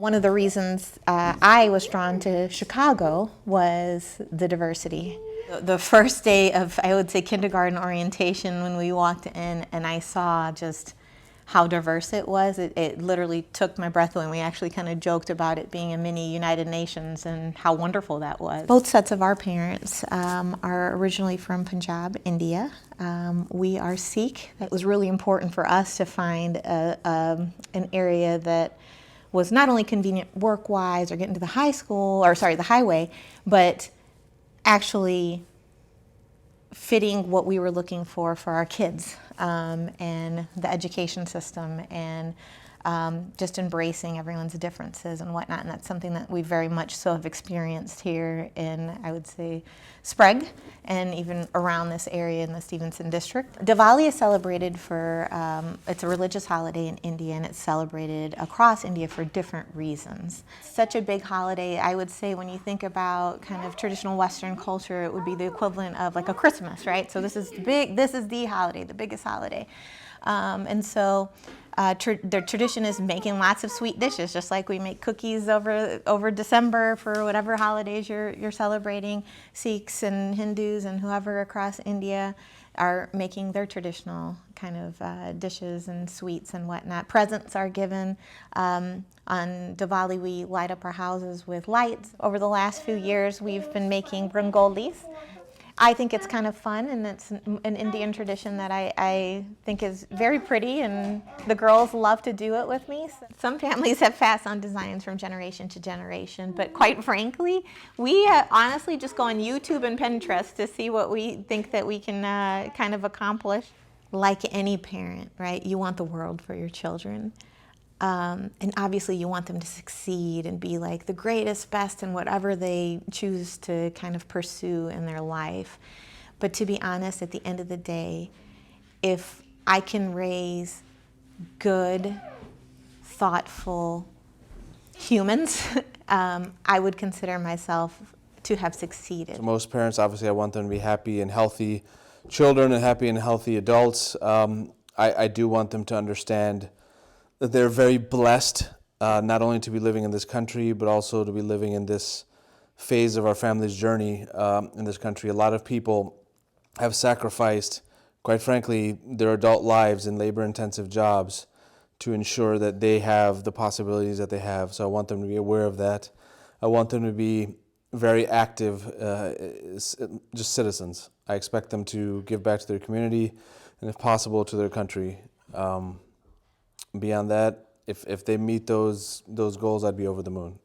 One of the reasons I was drawn to Chicago was the diversity. The first day of, I would say, kindergarten orientation, when we walked in and I saw just how diverse it was, it literally took my breath away. We actually kind of joked about it being a mini United Nations and how wonderful that was. Both sets of our parents are originally from Punjab, India. We are Sikh. It was really important for us to find an area that was not only convenient work-wise or getting to the the highway, but actually fitting what we were looking for our kids, and the education system, and just embracing everyone's differences and whatnot. And that's something that we very much so have experienced here in, I would say, Sprague, and even around this area in the Stevenson district. Diwali is celebrated for, it's a religious holiday in India, and it's celebrated across India for different reasons. Such a big holiday. I would say when you think about kind of traditional Western culture, it would be the equivalent of like a Christmas, right? So this is the holiday, the biggest holiday. And so their tradition is making lots of sweet dishes, just like we make cookies over December for whatever holidays you're celebrating. Sikhs and Hindus and whoever across India are making their traditional kind of dishes and sweets and whatnot. Presents are given. On Diwali, we light up our houses with lights. Over the last few years, we've been making rangolis. I think it's kind of fun, and it's an Indian tradition that I think is very pretty, and the girls love to do it with me. Some families have passed on designs from generation to generation, but quite frankly, we honestly just go on YouTube and Pinterest to see what we think that we can kind of accomplish. Like any parent, right, you want the world for your children. And obviously you want them to succeed and be like the greatest, best in whatever they choose to kind of pursue in their life. But to be honest, at the end of the day, if I can raise good, thoughtful humans, I would consider myself to have succeeded. So most parents, obviously, I want them to be happy and healthy children and happy and healthy adults. I do want them to understand that they're very blessed, not only to be living in this country, but also to be living in this phase of our family's journey in this country. A lot of people have sacrificed, quite frankly, their adult lives in labor-intensive jobs to ensure that they have the possibilities that they have. So I want them to be aware of that. I want them to be very active, just citizens. I expect them to give back to their community and, if possible, to their country. Beyond that, if they meet those goals, I'd be over the moon.